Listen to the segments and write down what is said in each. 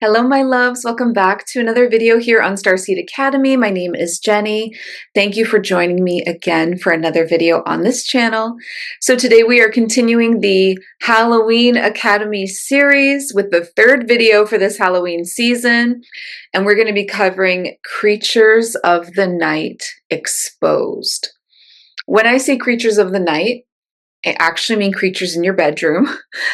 Hello, my loves. Welcome back to another video here on Starseed Academy. My name is Jenny. Thank you for joining me again for another video on this channel. So today we are continuing the Halloween Academy series with the third video for this Halloween season. And we're going to be covering Creatures of the Night Exposed. When I say creatures of the night, I actually mean creatures in your bedroom.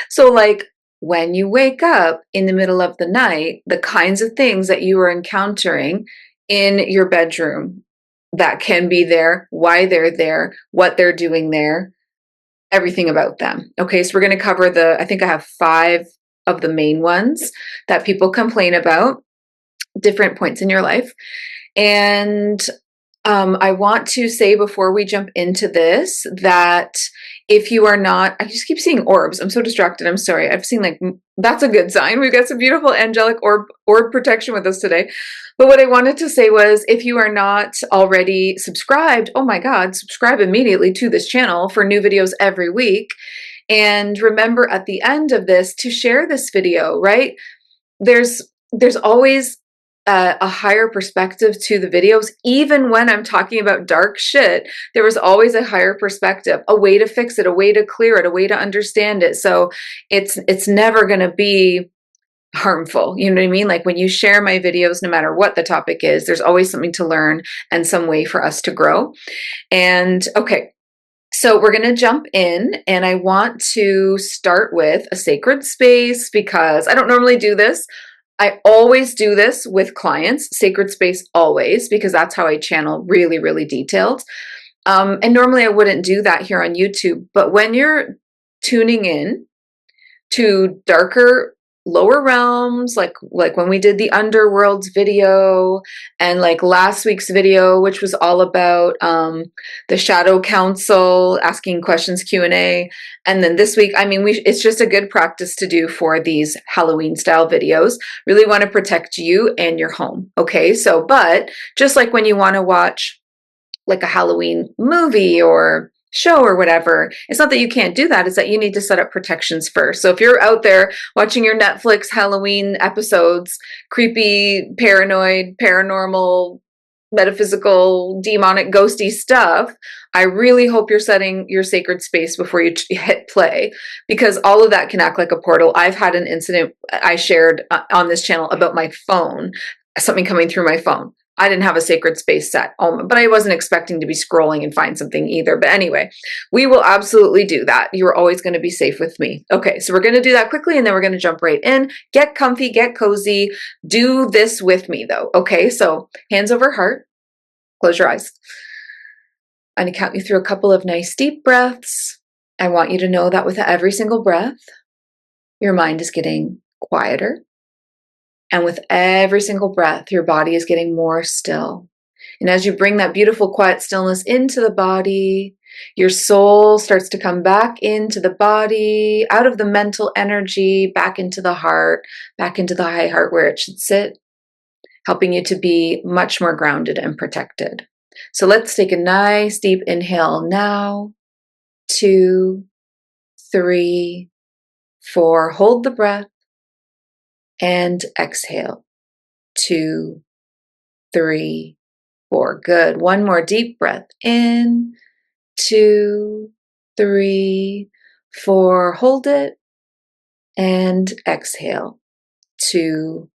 So like, when you wake up in the middle of the night, the kinds of things that you are encountering in your bedroom that can be there, why they're there, what they're doing there, everything about them. Okay, so we're going to cover I think I have 5 of the main ones that people complain about, different points in your life. And I want to say before we jump into this that if you are not, I just keep seeing orbs. I'm so distracted. I'm sorry. I've seen that's a good sign. We've got some beautiful angelic orb protection with us today. But what I wanted to say was if you are not already subscribed, oh my God, subscribe immediately to this channel for new videos every week. And remember at the end of this to share this video, right? There's always a higher perspective to the videos. Even when I'm talking about dark shit, there was always a higher perspective, a way to fix it, a way to clear it, a way to understand it. So it's never going to be harmful. You know what I mean? Like when you share my videos, no matter what the topic is, there's always something to learn and some way for us to grow. And okay, so we're going to jump in, and I want to start with a sacred space because I don't normally do this. I always do this with clients, sacred space always, because that's how I channel really, really detailed. And normally I wouldn't do that here on YouTube, but when you're tuning in to darker, lower realms, like when we did the underworlds video and like last week's video, which was all about the shadow council, asking questions, Q&A. And then this week, I mean, it's just a good practice to do for these Halloween style videos. Really want to protect you and your home. Okay. So, but just like when you want to watch like a Halloween movie or show or whatever, it's not that you can't do that, it's that you need to set up protections first. So if you're out there watching your Netflix Halloween episodes, creepy, paranoid, paranormal, metaphysical, demonic, ghosty stuff, I really hope you're setting your sacred space before you hit play, because all of that can act like a portal. I've had an incident I shared on this channel about my phone, something coming through my phone. I didn't have a sacred space set, but I wasn't expecting to be scrolling and find something either. But anyway, we will absolutely do that. You're always going to be safe with me. Okay, so we're going to do that quickly, and then we're going to jump right in. Get comfy, get cozy. Do this with me, though. Okay, so hands over heart. Close your eyes. I'm going to count you through a couple of nice deep breaths. I want you to know that with every single breath, your mind is getting quieter. And with every single breath, your body is getting more still. And as you bring that beautiful quiet stillness into the body, your soul starts to come back into the body, out of the mental energy, back into the heart, back into the high heart where it should sit, helping you to be much more grounded and protected. So let's take a nice deep inhale now. 2, 3, 4. Hold the breath. And exhale. 2, 3, 4. Good. One more deep breath in. 2, 3, 4. Hold it. And exhale. 2,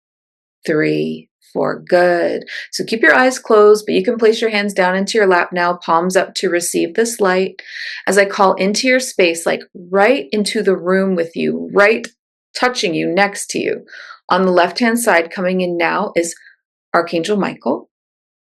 3, 4. Good. So keep your eyes closed, but you can place your hands down into your lap now, palms up to receive this light. As I call into your space, like right into the room with you, right touching you, next to you. On the left-hand side, coming in now is Archangel Michael.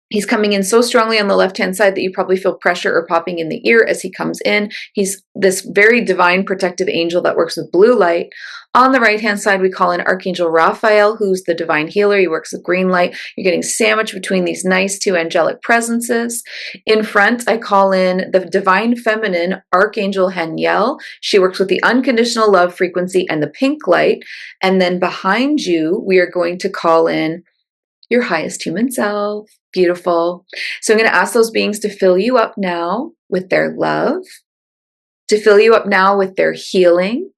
He's coming in so strongly on the left-hand side that you probably feel pressure or popping in the ear as he comes in. He's this very divine protective angel that works with blue light. On the right-hand side, we call in Archangel Raphael, who's the divine healer. He works with green light. You're getting sandwiched between these nice 2 angelic presences. In front, I call in the divine feminine, Archangel Haniel. She works with the unconditional love frequency and the pink light. And then behind you, we are going to call in your highest human self. Beautiful. So I'm going to ask those beings to fill you up now with their love, to fill you up now with their healing,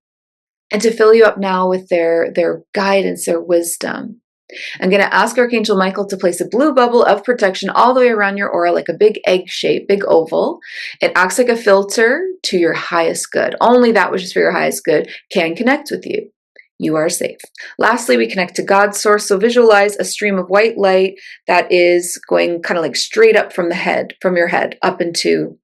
and to fill you up now with their guidance, their wisdom. I'm going to ask Archangel Michael to place a blue bubble of protection all the way around your aura, like a big egg shape, big oval. It acts like a filter to your highest good. Only that which is for your highest good can connect with you. You are safe. Lastly, we connect to God's source. So visualize a stream of white light that is going kind of like straight up from the head, from your head, up into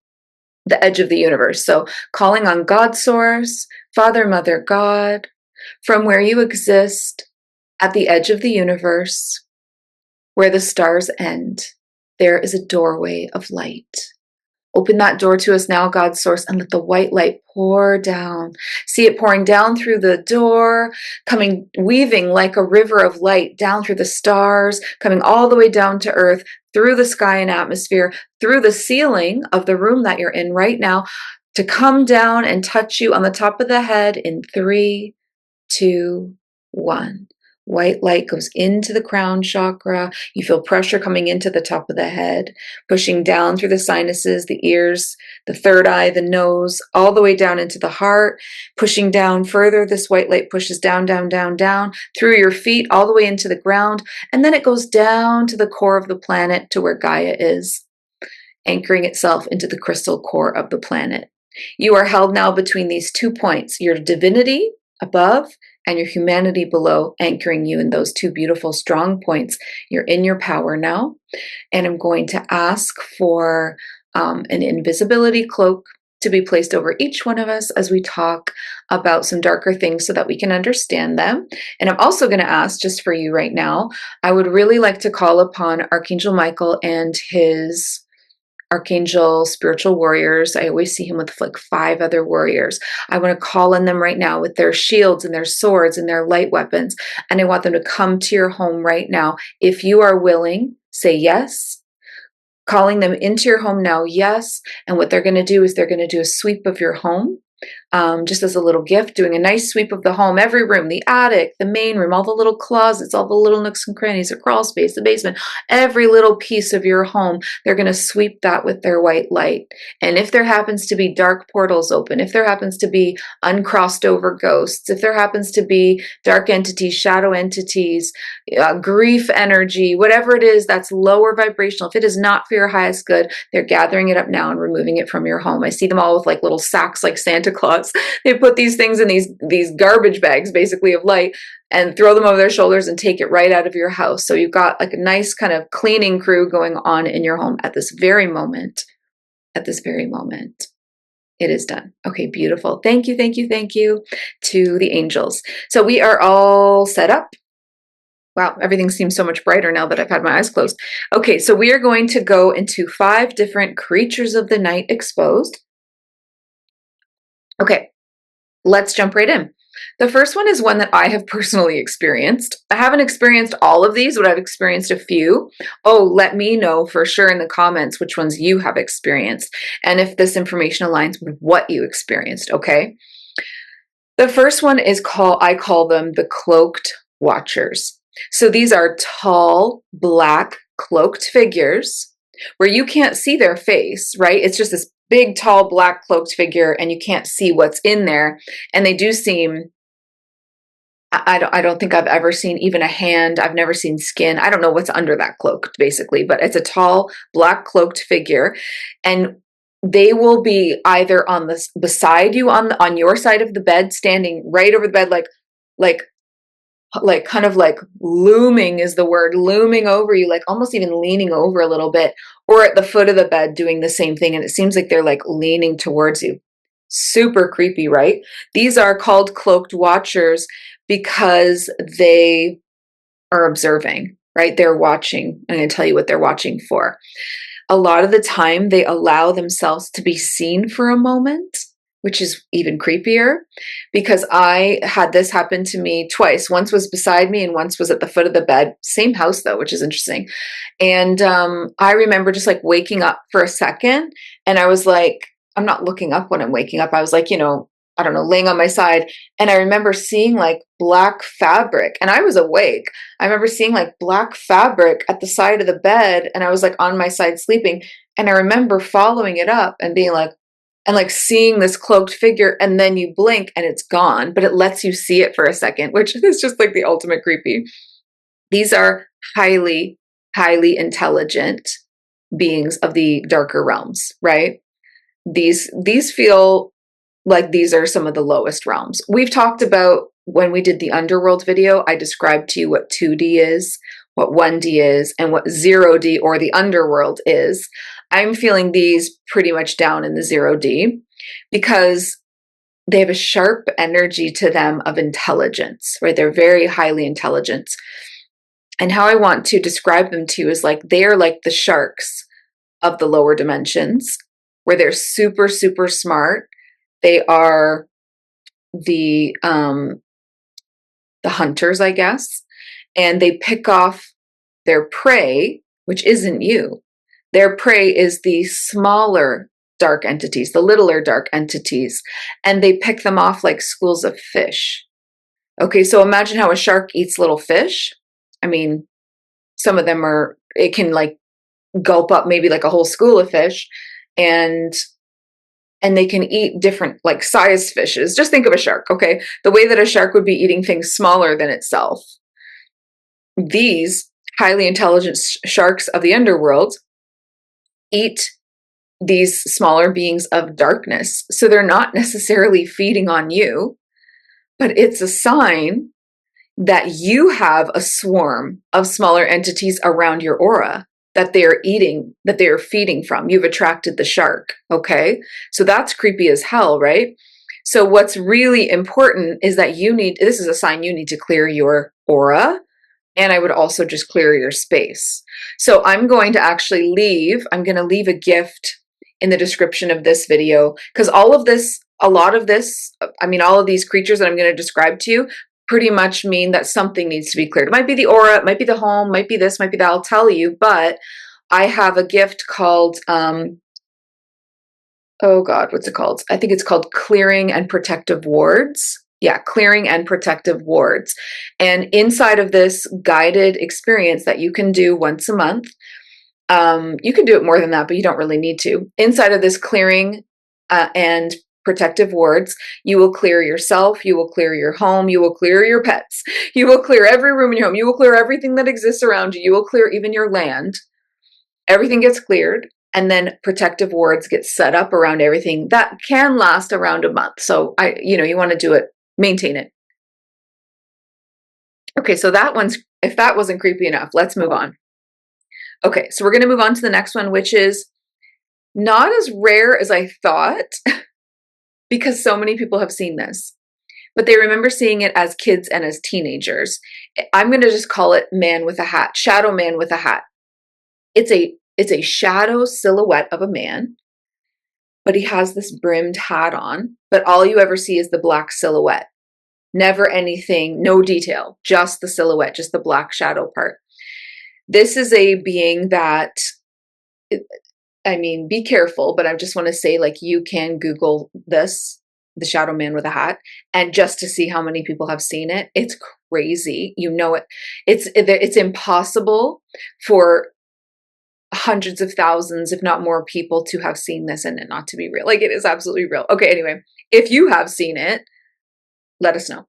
the edge of the universe. So calling on God's source, Father, Mother, God, from where you exist, at the edge of the universe, where the stars end, there is a doorway of light. Open that door to us now, God's source, and let the white light pour down. See it pouring down through the door, weaving like a river of light down through the stars, coming all the way down to earth, through the sky and atmosphere, through the ceiling of the room that you're in right now, to come down and touch you on the top of the head in 3, 2, 1. White light goes into the crown chakra. You feel pressure coming into the top of the head, pushing down through the sinuses, the ears, the third eye, the nose, all the way down into the heart, pushing down further. This white light pushes down, down, down, down through your feet, all the way into the ground. And then it goes down to the core of the planet, to where Gaia is, anchoring itself into the crystal core of the planet. You are held now between these 2 points, your divinity above and your humanity below, anchoring you in those 2 beautiful, strong points. You're in your power now. And I'm going to ask for an invisibility cloak to be placed over each one of us as we talk about some darker things so that we can understand them. And I'm also going to ask, just for you right now, I would really like to call upon Archangel Michael and his Archangel spiritual warriors. I always see him with like 5 other warriors. I want to call on them right now with their shields and their swords and their light weapons. And I want them to come to your home right now. If you are willing, say yes. Calling them into your home now, yes. And what they're going to do is they're going to do a sweep of your home. Just as a little gift, doing a nice sweep of the home, every room, the attic, the main room, all the little closets, all the little nooks and crannies, the crawl space, the basement, every little piece of your home. They're going to sweep that with their white light. And if there happens to be dark portals open, if there happens to be uncrossed over ghosts, if there happens to be dark entities, shadow entities, grief energy, whatever it is that's lower vibrational, if it is not for your highest good, they're gathering it up now and removing it from your home. I see them all with like little sacks like Santa Claus. They put these things in these garbage bags, basically, of light, and throw them over their shoulders and take it right out of your house. So you've got like a nice kind of cleaning crew going on in your home at this very moment. At this very moment. It is done. Okay, beautiful. Thank you, thank you, thank you to the angels. So we are all set up. Wow, everything seems so much brighter now that I've had my eyes closed. Okay, so we are going to go into 5 different creatures of the night exposed. Okay, let's jump right in. The first one is one that I have personally experienced. I haven't experienced all of these, but I've experienced a few. Oh, let me know for sure in the comments which ones you have experienced and if this information aligns with what you experienced, okay? The first one is I call them the cloaked watchers. So these are tall, black, cloaked figures where you can't see their face, right? It's just this big, tall, black cloaked figure and you can't see what's in there. And they do seem, I don't think I've ever seen even a hand. I've never seen skin. I don't know what's under that cloak, basically, but it's a tall, black cloaked figure. And they will be either beside you on your side of the bed, standing right over the bed, like kind of like looming is the word, looming over you, like almost even leaning over a little bit, or at the foot of the bed doing the same thing. And it seems like they're like leaning towards you. Super creepy, right? These are called cloaked watchers because they are observing, right? They're watching. I'm going to tell you what they're watching for. A lot of the time they allow themselves to be seen for a moment, which is even creepier, because I had this happen to me twice. Once was beside me and once was at the foot of the bed. Same house though, which is interesting. And I remember just like waking up for a second and I was like, I'm not looking up when I'm waking up. I was like, I don't know, laying on my side. And I remember seeing like black fabric and I was awake. I remember seeing like black fabric at the side of the bed and I was like on my side sleeping. And I remember following it up and being like, and like seeing this cloaked figure, and then you blink and it's gone, but it lets you see it for a second, which is just like the ultimate creepy. These are highly, highly intelligent beings of the darker realms, right? These feel like these are some of the lowest realms. We've talked about when we did the underworld video, I described to you what 2D is, what 1D is, and what 0D or the underworld is. I'm feeling these pretty much down in the 0D because they have a sharp energy to them of intelligence, right? They're very highly intelligent. And how I want to describe them to you is like they're like the sharks of the lower dimensions, where they're super, super smart. They are the hunters, I guess, and they pick off their prey, which isn't you. Their prey is the smaller dark entities, the littler dark entities, and they pick them off like schools of fish. Okay, so imagine how a shark eats little fish. I mean, some of them it can like gulp up maybe like a whole school of fish, and they can eat different like size fishes. Just think of a shark, okay? The way that a shark would be eating things smaller than itself. These highly intelligent sharks of the underworld eat these smaller beings of darkness. So they're not necessarily feeding on you, but it's a sign that you have a swarm of smaller entities around your aura that they are eating, that they are feeding from. You've attracted the shark, okay? So that's creepy as hell, right? So what's really important is that this is a sign you need to clear your aura, and I would also just clear your space. So I'm going to leave a gift in the description of this video, because all of these creatures that I'm going to describe to you pretty much mean that something needs to be cleared. It might be the aura, it might be the home, might be this, might be that, I'll tell you, but I have a gift called, oh God, what's it called? I think it's called Clearing and Protective Wards. Yeah, Clearing and Protective Wards. And inside of this guided experience that you can do once a month, you can do it more than that, but you don't really need to. Inside of this clearing and protective wards, you will clear yourself, you will clear your home, you will clear your pets, you will clear every room in your home, you will clear everything that exists around you, you will clear even your land. Everything gets cleared, and then protective wards get set up around everything. That can last around a month. So you want to do it, maintain it. Okay, so if that wasn't creepy enough, let's move on. Okay, so we're going to move on to the next one, which is not as rare as I thought because so many people have seen this, but they remember seeing it as kids and as teenagers. I'm going to just call it man with a hat, shadow man with a hat. It's a shadow silhouette of a man, but he has this brimmed hat on, but all you ever see is the black silhouette. Never anything, no detail, just the silhouette, just the black shadow part. This is a being that, be careful, but I just want to say, like, you can Google this, the shadow man with a hat, and just to see how many people have seen it. It's crazy. It's impossible for hundreds of thousands, if not more people to have seen this and it not to be real. Like, it is absolutely real. Okay, anyway, if you have seen it, let us know.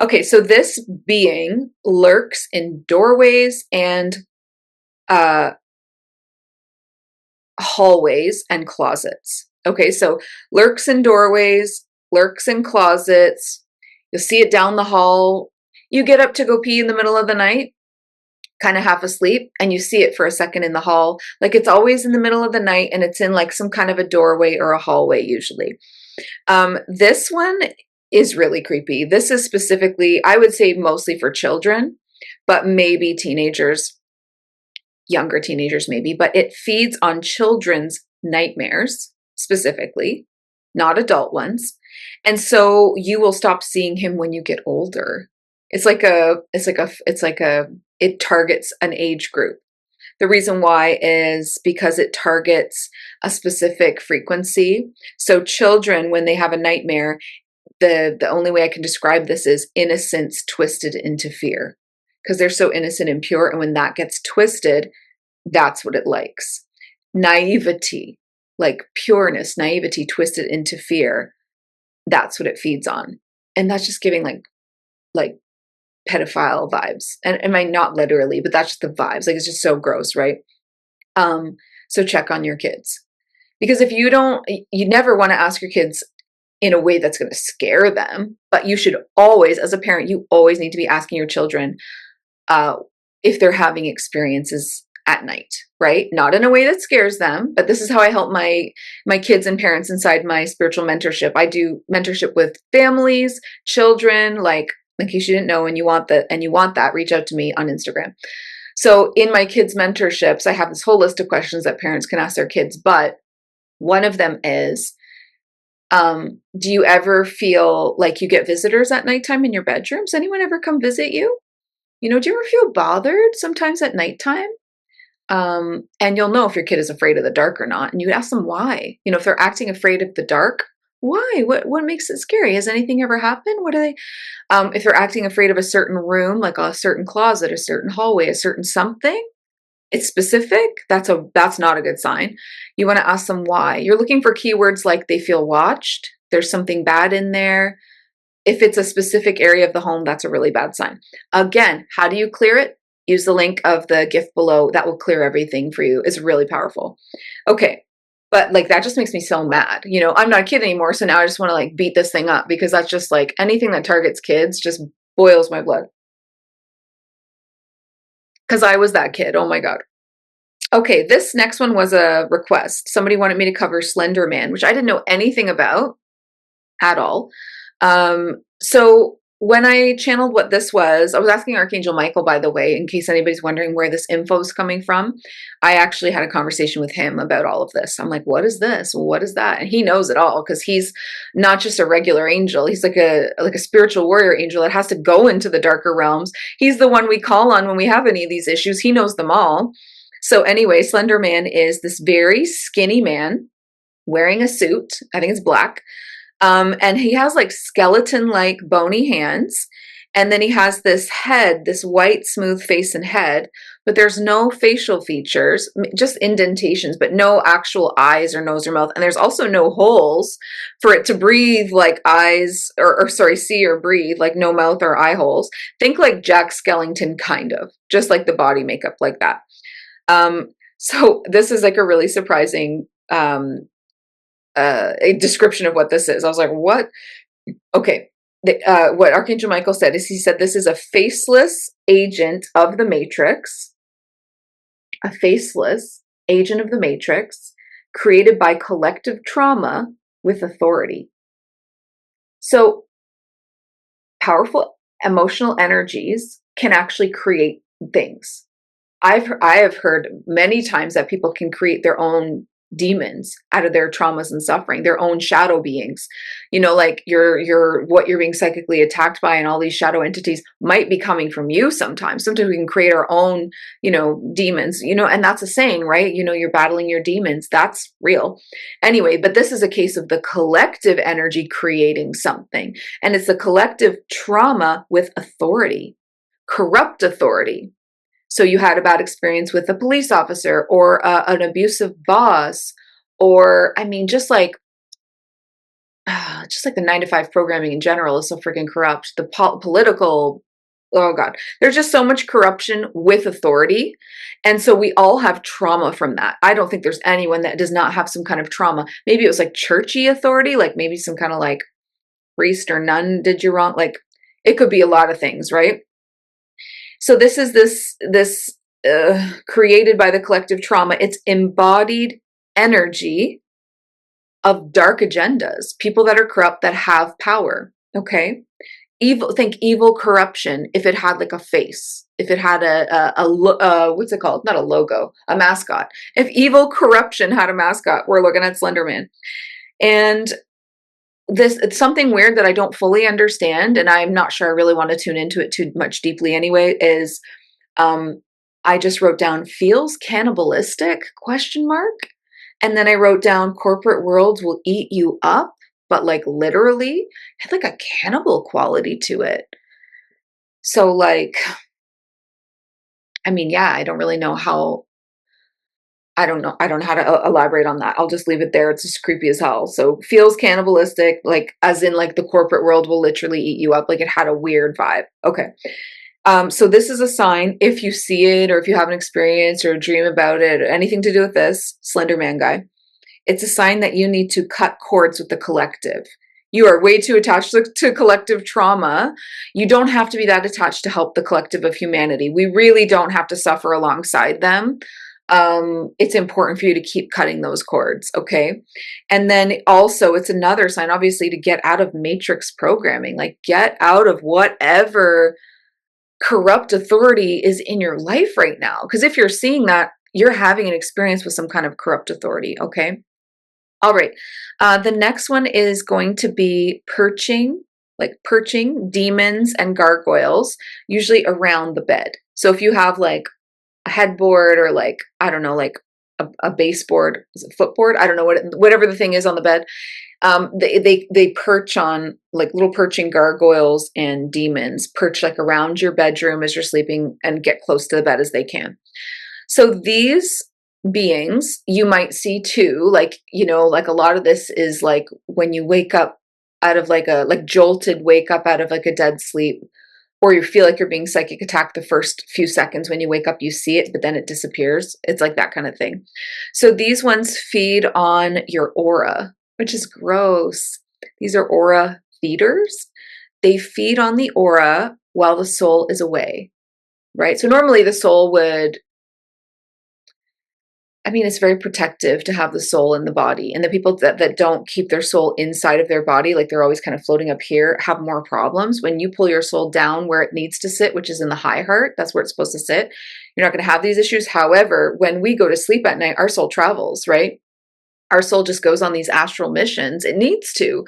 Okay, so this being lurks in doorways and hallways and closets. Okay, so lurks in doorways, lurks in closets. You'll see it down the hall. You get up to go pee in the middle of the night, kind of half asleep, and you see it for a second in the hall. Like, it's always in the middle of the night, and it's in like some kind of a doorway or a hallway usually. This one is really creepy. This is specifically, I would say, mostly for children, but maybe teenagers, younger teenagers maybe, but it feeds on children's nightmares specifically, not adult ones. And so you will stop seeing him when you get older. It targets an age group. The reason why is because it targets a specific frequency. So children, when they have a nightmare, the only way I can describe this is innocence twisted into fear, because they're so innocent and pure. And when that gets twisted, that's what it likes. Naivety, like pureness, naivety twisted into fear. That's what it feeds on. And that's just giving like pedophile vibes. And am I not literally, but that's just the vibes. Like it's just so gross, right? So check on your kids. Because if you don't, you never want to ask your kids in a way that's going to scare them, but you should always, as a parent, you always need to be asking your children if they're having experiences at night, right? Not in a way that scares them, but this is how I help my kids and parents inside my spiritual mentorship. I do mentorship with families, children, like in case you didn't know and you want that, reach out to me on Instagram. So in my kids mentorships, I have this whole list of questions that parents can ask their kids, but one of them is, do you ever feel like you get visitors at nighttime in your bedrooms? Anyone ever come visit you? Do you ever feel bothered sometimes at nighttime? And you'll know if your kid is afraid of the dark or not. And you ask them why. If they're acting afraid of the dark, why? What makes it scary? Has anything ever happened? What are they? If they're acting afraid of a certain room, like a certain closet, a certain hallway, a certain something, it's specific, that's not a good sign. You want to ask them why. You're looking for keywords like they feel watched, there's something bad in there. If it's a specific area of the home, that's a really bad sign. Again, how do you clear it? Use the link of the gift below. That will clear everything for you. It's really powerful. Okay. But that just makes me so mad. I'm not a kid anymore. So now I just want to beat this thing up because that's just anything that targets kids just boils my blood. Because I was that kid. Oh my God. Okay, this next one was a request. Somebody wanted me to cover Slender Man, which I didn't know anything about at all. So when I channeled what this was, I was asking Archangel Michael, by the way, in case anybody's wondering where this info is coming from. I actually had a conversation with him about all of this. I'm like, what is this? What is that? And he knows it all because he's not just a regular angel. He's like a spiritual warrior angel that has to go into the darker realms. He's the one we call on when we have any of these issues. He knows them all. So anyway, Slender Man is this very skinny man wearing a suit. I think it's black. And he has skeleton-like bony hands. And then he has this head, this white, smooth face and head, but there's no facial features, just indentations, but no actual eyes or nose or mouth. And there's also no holes for it to breathe like eyes, or sorry, see or breathe, like no mouth or eye holes. Think like Jack Skellington, kind of, just like the body makeup like that. So this is a really surprising a description of what this is. I was like, what? Okay. What Archangel Michael said is, he said, this is a faceless agent of the Matrix, a faceless agent of the Matrix created by collective trauma with authority. So powerful emotional energies can actually create things. I have heard many times that people can create their own demons out of their traumas and suffering, their own shadow beings. What you're being psychically attacked by, and all these shadow entities might be coming from you sometimes. Sometimes we can create our own, demons, and that's a saying, right? You're battling your demons. That's real. Anyway, but this is a case of the collective energy creating something. And it's a collective trauma with authority, corrupt authority. So you had a bad experience with a police officer or an abusive boss, or just like the 9-to-5 programming in general is so freaking corrupt. The political, oh God, there's just so much corruption with authority. And so we all have trauma from that. I don't think there's anyone that does not have some kind of trauma. Maybe it was churchy authority, maybe some kind of priest or nun did you wrong. It could be a lot of things, right? So this is this created by the collective trauma. It's embodied energy of dark agendas, people that are corrupt that have power. Okay, think evil corruption. If it had a face, if it had a what's it called? Not a logo, a mascot. If evil corruption had a mascot, we're looking at Slender Man. And it's something weird that I don't fully understand, and I'm not sure I really want to tune into it too much deeply anyway, is I just wrote down feels cannibalistic, ? And then I wrote down corporate worlds will eat you up, but literally had a cannibal quality to it. So yeah, I don't really know how I don't know. I don't know how to elaborate on that. I'll just leave it there. It's just creepy as hell. So feels cannibalistic, like as in like the corporate world will literally eat you up. Like it had a weird vibe. Okay. So this is a sign if you see it or if you have an experience or dream about it or anything to do with this, Slender Man guy. It's a sign that you need to cut cords with the collective. You are way too attached to collective trauma. You don't have to be that attached to help the collective of humanity. We really don't have to suffer alongside them. It's important for you to keep cutting those cords, okay? And then also, it's another sign, obviously, to get out of matrix programming, like get out of whatever corrupt authority is in your life right now. Because if you're seeing that, you're having an experience with some kind of corrupt authority, okay? All right. The next one is going to be perching, like perching demons and gargoyles, usually around the bed. So if you have like a headboard or like, I don't know, like a baseboard, is it footboard? I don't know whatever the thing is on the bed. They perch on like little perching gargoyles and demons, perch like around your bedroom as you're sleeping and get close to the bed as they can. So these beings you might see too, like, you know, like a lot of this is like when you wake up out of like a like jolted wake up out of like a dead sleep, or you feel like you're being psychic attacked the first few seconds when you wake up, you see it, but then it disappears. It's like that kind of thing. So these ones feed on your aura, which is gross. These are aura feeders. They feed on the aura while the soul is away, right? So normally the soul would, I mean, it's very protective to have the soul in the body. And the people that don't keep their soul inside of their body, like they're always kind of floating up here, have more problems. When you pull your soul down where it needs to sit, which is in the high heart, that's where it's supposed to sit, you're not going to have these issues. However, when we go to sleep at night, our soul travels, right? Our soul just goes on these astral missions. It needs to.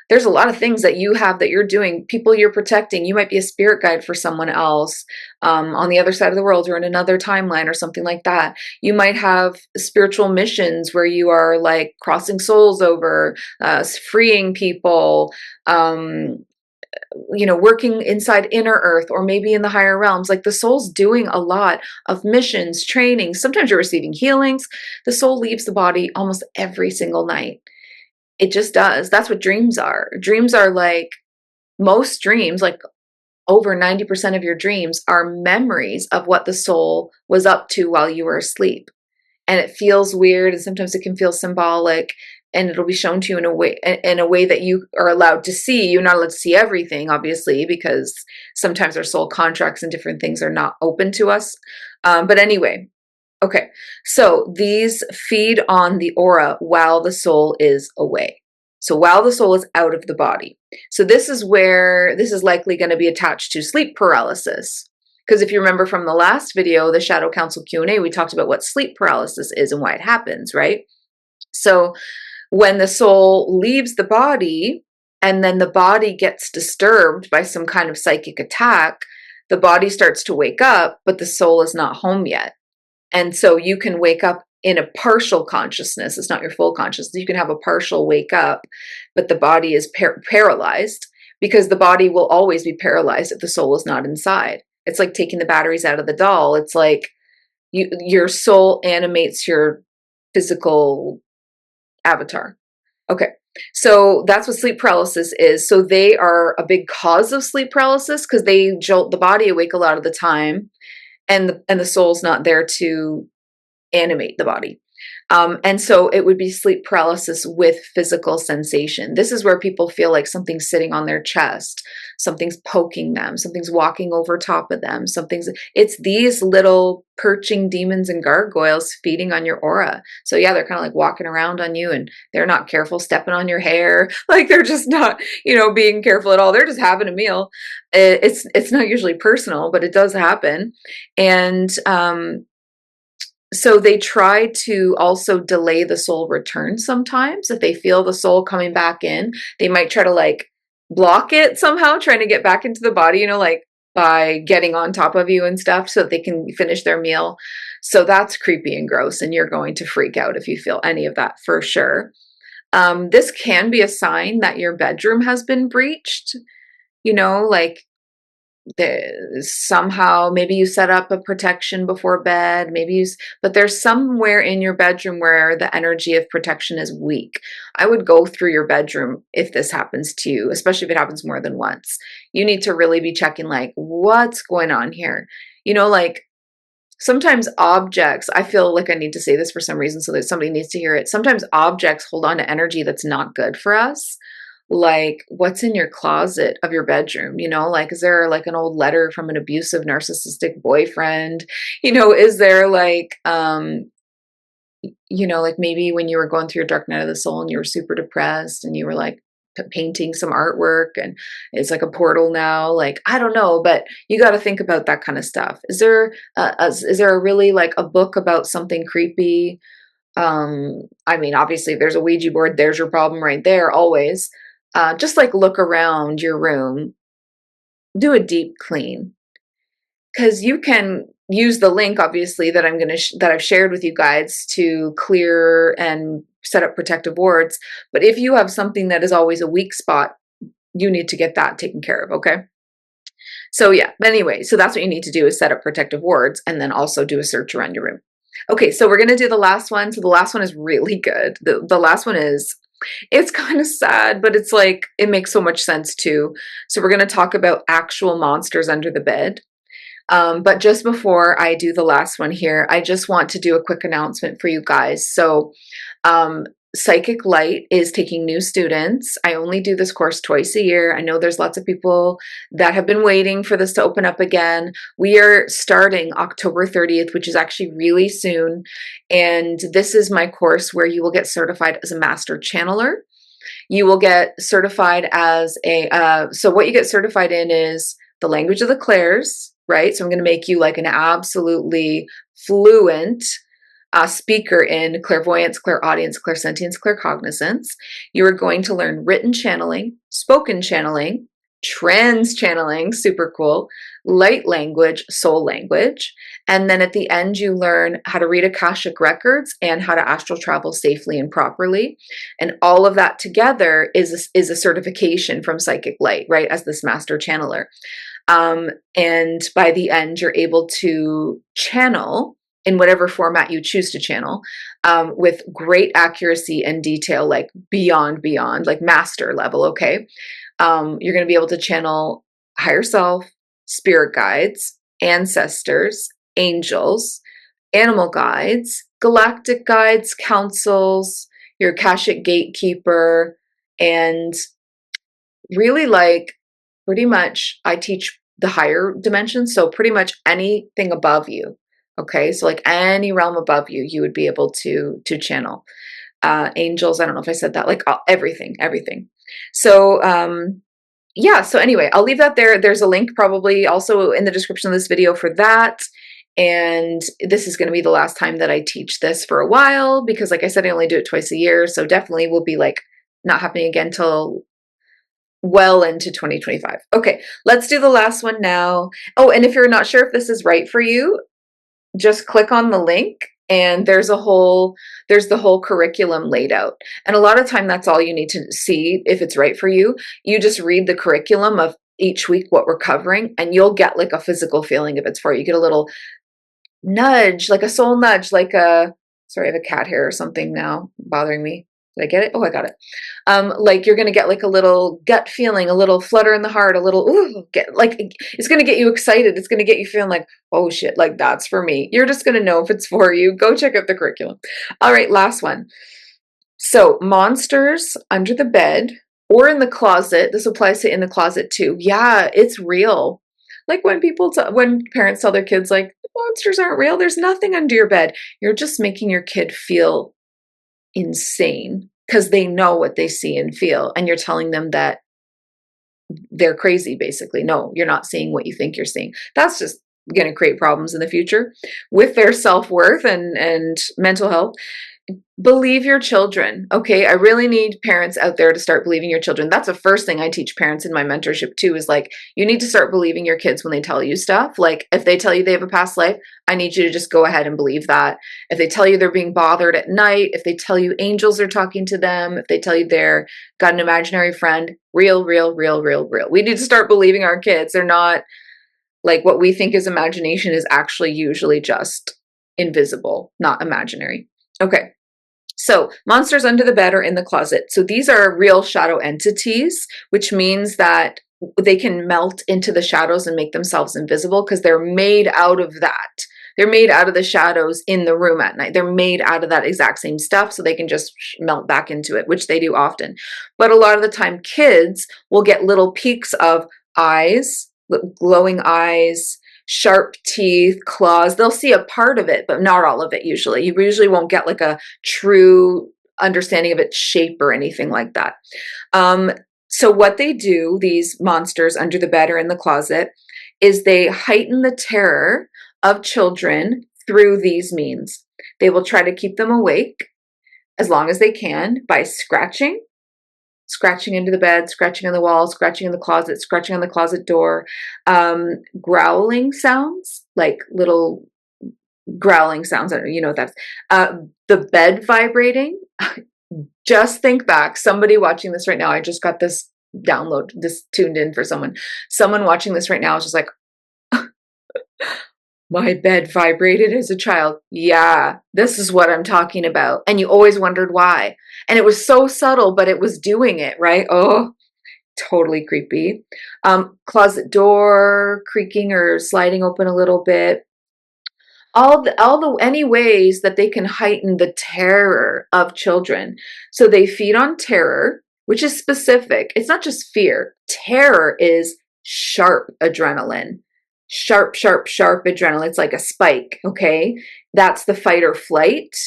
There's a lot of things that you have that you're doing, people you're protecting. You might be a spirit guide for someone else on the other side of the world or in another timeline or something like that. You might have spiritual missions where you are like crossing souls over, freeing people, you know, working inside inner earth or maybe in the higher realms. Like the soul's doing a lot of missions, training. Sometimes you're receiving healings. The soul leaves the body almost every single night. It just does. That's what dreams are. Dreams are like most dreams, like over 90% of your dreams are memories of what the soul was up to while you were asleep. And it feels weird and sometimes it can feel symbolic and it'll be shown to you in a way that you are allowed to see. You're not allowed to see everything, obviously, because sometimes our soul contracts and different things are not open to us. But anyway, okay, so these feed on the aura while the soul is away. So while the soul is out of the body. So this is where this is likely going to be attached to sleep paralysis. Because if you remember from the last video, the Shadow Council Q&A, we talked about what sleep paralysis is and why it happens, right? So when the soul leaves the body and then the body gets disturbed by some kind of psychic attack, the body starts to wake up, but the soul is not home yet. And so you can wake up in a partial consciousness. It's not your full consciousness. You can have a partial wake up, but the body is paralyzed because the body will always be paralyzed if the soul is not inside. It's like taking the batteries out of the doll. It's like your soul animates your physical avatar. Okay. So that's what sleep paralysis is. So they are a big cause of sleep paralysis because they jolt the body awake a lot of the time. And the soul's not there to animate the body. And so it would be sleep paralysis with physical sensation. This is where people feel like something's sitting on their chest, something's poking them, something's walking over top of them, it's these little perching demons and gargoyles feeding on your aura. So yeah, they're kind of like walking around on you and they're not careful, stepping on your hair. Like they're just not, you know, being careful at all. They're just having a meal. It's not usually personal, but it does happen. And, so they try to also delay the soul return sometimes. If they feel the soul coming back in, they might try to like block it somehow, trying to get back into the body, you know, like by getting on top of you and stuff so that they can finish their meal. So that's creepy and gross, and you're going to freak out if you feel any of that for sure. This can be a sign that your bedroom has been breached, you know, like somehow maybe you set up a protection before bed, but there's somewhere in your bedroom where the energy of protection is weak. I would go through your bedroom if this happens to you, especially if it happens more than once. You need to really be checking, like, what's going on here? Like, sometimes objects, I feel like I need to say this for some reason so that somebody needs to hear it. Sometimes objects hold on to energy that's not good for us. Like, what's in your closet of your bedroom? Like, is there like an old letter from an abusive narcissistic boyfriend? Is there like, like maybe when you were going through your dark night of the soul and you were super depressed and you were like painting some artwork and it's like a portal now, like, I don't know, but you got to think about that kind of stuff. Is there a really like a book about something creepy? I mean, obviously if there's a Ouija board, there's your problem right there always. Just like look around your room, do a deep clean, because you can use the link, obviously, that that I've shared with you guys to clear and set up protective wards. But if you have something that is always a weak spot, you need to get that taken care of. Okay. So yeah, anyway, so that's what you need to do, is set up protective wards and then also do a search around your room. Okay, so we're going to do the last one. So the last one is really good. The last one it's kind of sad, but it's like, it makes so much sense too. So we're going to talk about actual monsters under the bed. But just before I do the last one here, I just want to do a quick announcement for you guys. So, Psychic Light is taking new students. I only do this course twice a year. I know there's lots of people that have been waiting for this to open up again. We are starting October 30th, which is actually really soon. And this is my course where you will get certified as a master channeler. You will get certified as so what you get certified in is the language of the clairs, right? So I'm going to make you like an absolutely fluent speaker in clairvoyance, clairaudience, clairsentience, claircognizance. You are going to learn written channeling, spoken channeling, trance channeling, super cool, light language, soul language. And then at the end, you learn how to read Akashic records and how to astral travel safely and properly. And all of that together is a certification from Psychic Light, right? As this master channeler. And by the end, you're able to channel in whatever format you choose to channel, with great accuracy and detail, like beyond, like master level. Okay. You're going to be able to channel higher self, spirit guides, ancestors, angels, animal guides, galactic guides, councils, your Akashic gatekeeper, and really like pretty much I teach the higher dimensions. So pretty much anything above you. Okay. So like any realm above you, you would be able to channel, angels. I don't know if I said that, like everything. So, yeah. So anyway, I'll leave that there. There's a link probably also in the description of this video for that. And this is going to be the last time that I teach this for a while, because like I said, I only do it twice a year. So definitely will be like not happening again till well into 2025. Okay, let's do the last one now. Oh, and if you're not sure if this is right for you, just click on the link and there's the whole curriculum laid out. And a lot of time that's all you need to see if it's right for you. You just read the curriculum of each week what we're covering and you'll get like a physical feeling if it's for you. You get a little nudge, like a soul nudge, like sorry, I have a cat hair or something now bothering me. Did I get it? Oh, I got it. Like you're going to get like a little gut feeling, a little flutter in the heart, a little, ooh, it's going to get you excited. It's going to get you feeling like, oh shit, like that's for me. You're just going to know if it's for you. Go check out the curriculum. All right, last one. So monsters under the bed or in the closet. This applies to in the closet too. Yeah, it's real. Like when when parents tell their kids like, monsters aren't real. There's nothing under your bed. You're just making your kid feel insane because they know what they see and feel, and you're telling them that they're crazy, basically. No, you're not seeing what you think you're seeing. That's just going to create problems in the future with their self-worth and mental health. Believe your children. Okay. I really need parents out there to start believing your children. That's the first thing I teach parents in my mentorship too, is like, you need to start believing your kids when they tell you stuff. Like if they tell you they have a past life, I need you to just go ahead and believe that. If they tell you they're being bothered at night, if they tell you angels are talking to them, if they tell you they're got an imaginary friend, real. We need to start believing our kids. They're not Like what we think is imagination is actually usually just invisible, not imaginary. Okay. So monsters under the bed or in the closet. So these are real shadow entities, which means that they can melt into the shadows and make themselves invisible because they're made out of that. They're made out of the shadows in the room at night. They're made out of that exact same stuff, so they can just melt back into it, which they do often. But a lot of the time, kids will get little peeks of eyes, glowing eyes, sharp teeth, claws. They'll see a part of it, but not all of it usually. You usually won't get like a true understanding of its shape or anything like that. So what they do, these monsters under the bed or in the closet, is they heighten the terror of children through these means. They will try to keep them awake as long as they can by scratching into the bed, scratching on the wall, scratching in the closet, scratching on the closet door, growling sounds, like little growling sounds. You know what that's the bed vibrating. Just think back. Somebody watching this right now, I just got this download, this tuned in for someone. Someone watching this right now is just like, my bed vibrated as a child. Yeah, this is what I'm talking about. And you always wondered why. And it was so subtle, but it was doing it, right? Oh, totally creepy. Closet door creaking or sliding open a little bit. Any ways that they can heighten the terror of children. So they feed on terror, which is specific. It's not just fear. Terror is sharp adrenaline. Sharp, sharp, sharp adrenaline. It's like a spike, okay? That's the fight or flight.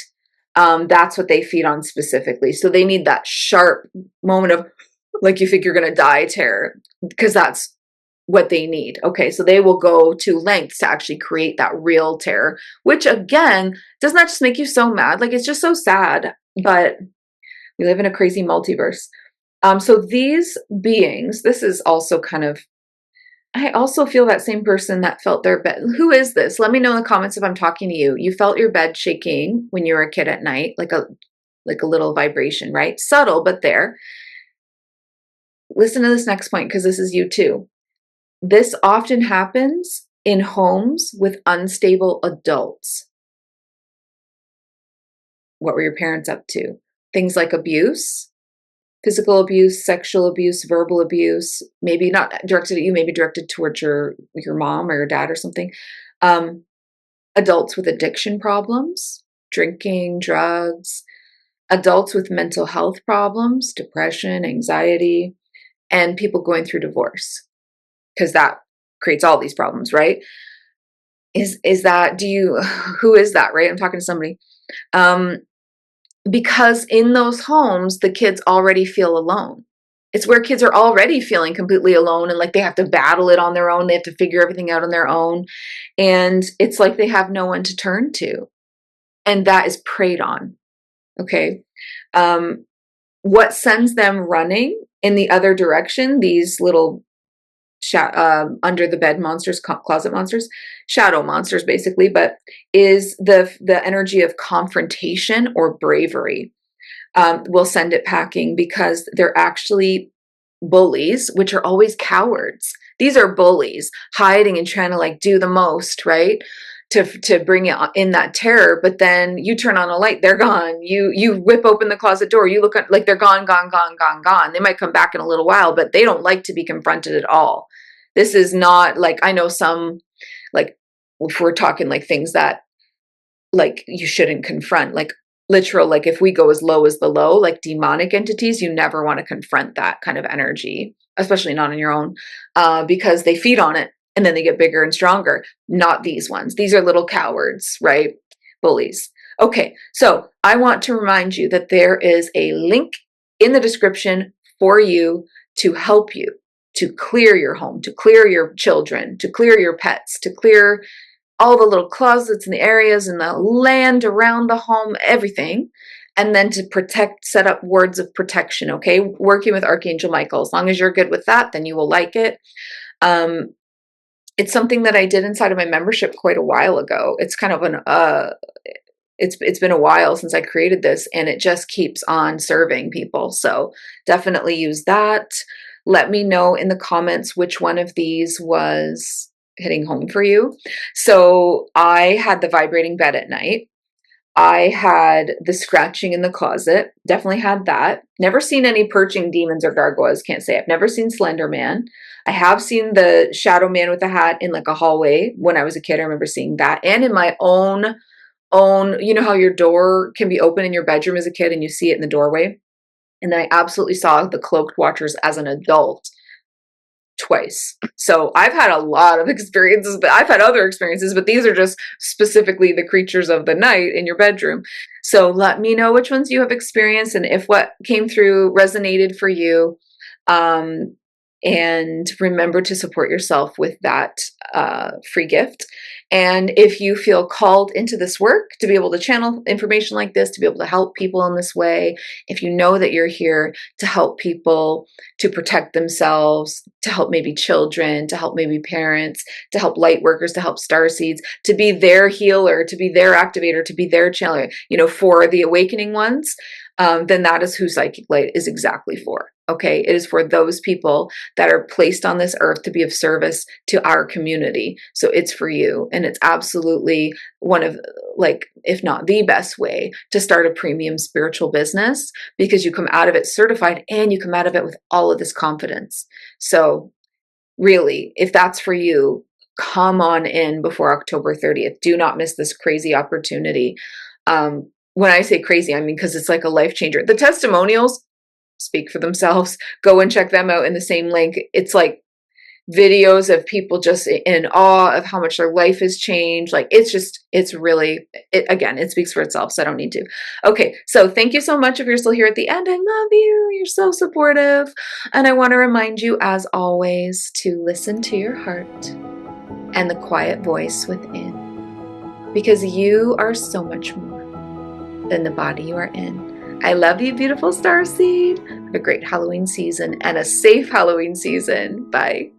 That's what they feed on specifically. So they need that sharp moment of, like, you think you're going to die terror, because that's what they need. Okay, so they will go to lengths to actually create that real terror, which again, doesn't that just make you so mad? Like, it's just so sad, but we live in a crazy multiverse. So these beings, this is also kind of, I also feel that same person that felt their bed. Who is this? Let me know in the comments if I'm talking to you. You felt your bed shaking when you were a kid at night, like a little vibration, right? Subtle, but there. Listen to this next point, because this is you too. This often happens in homes with unstable adults. What were your parents up to? Things like abuse, physical abuse, sexual abuse, verbal abuse, maybe not directed at you, maybe directed towards your mom or your dad or something. Adults with addiction problems, drinking, drugs, adults with mental health problems, depression, anxiety, and people going through divorce, because that creates all these problems, right? Is that, who is that, right? I'm talking to somebody. Because in those homes, the kids already feel alone. It's where kids are already feeling completely alone and like they have to battle it on their own. They have to figure everything out on their own. And it's like they have no one to turn to. And that is preyed on. Okay. What sends them running in the other direction, these little under the bed monsters, closet monsters, shadow monsters basically, but is the energy of confrontation or bravery. Will send it packing because they're actually bullies, which are always cowards. These are bullies hiding and trying to like do the most, right? To bring it in that terror, but then you turn on a light, they're gone. You whip open the closet door, you look at, like, they're gone, gone, gone, gone, gone. They might come back in a little while, but they don't like to be confronted at all. This is not like, I know some, like, if we're talking like things that like you shouldn't confront, like literal, like if we go as low as the low, like demonic entities, you never want to confront that kind of energy, especially not on your own, because they feed on it and then they get bigger and stronger. Not these ones. These are little cowards, right? Bullies. Okay, so I want to remind you that there is a link in the description for you to help you to clear your home, to clear your children, to clear your pets, to clear all the little closets and the areas and the land around the home, everything. And then to protect, set up words of protection, okay? Working with Archangel Michael. As long as you're good with that, then you will like it. It's something that I did inside of my membership quite a while ago. It's kind of it's been a while since I created this, and it just keeps on serving people. So definitely use that. Let me know in the comments which one of these was hitting home for you. So I had the vibrating bed at night. I had the scratching in the closet. Definitely had that. Never seen any perching demons or gargoyles. Can't say. I've never seen Slender Man. I have seen the shadow man with a hat in like a hallway when I was a kid. I remember seeing that, and in my own, you know how your door can be open in your bedroom as a kid and you see it in the doorway. And then I absolutely saw the cloaked watchers as an adult twice. So I've had a lot of experiences, but I've had other experiences, but these are just specifically the creatures of the night in your bedroom. So let me know which ones you have experienced and if what came through resonated for you. And remember to support yourself with that free gift. And if you feel called into this work to be able to channel information like this, to be able to help people in this way, if you know that you're here to help people, to protect themselves, to help maybe children, to help maybe parents, to help light workers, to help starseeds, to be their healer, to be their activator, to be their channeler, you know, for the awakening ones, then that is who Psychic Light is exactly for. Okay, it is for those people that are placed on this earth to be of service to our community. So it's for you. And it's absolutely one of, like, if not the best way to start a premium spiritual business, because you come out of it certified and you come out of it with all of this confidence. So really, if that's for you, come on in before October 30th. Do not miss this crazy opportunity. When I say crazy, I mean, because it's like a life changer. The testimonials speak for themselves. Go and check them out in the same link. It's like videos of people just in awe of how much their life has changed. Like, it's really, again, it speaks for itself, so I don't need to. Okay, so thank you so much. If you're still here at the end, I love you. You're so supportive. And I want to remind you, as always, to listen to your heart and the quiet voice within, because you are so much more than the body you are in. I love you, beautiful starseed. Have a great Halloween season and a safe Halloween season. Bye.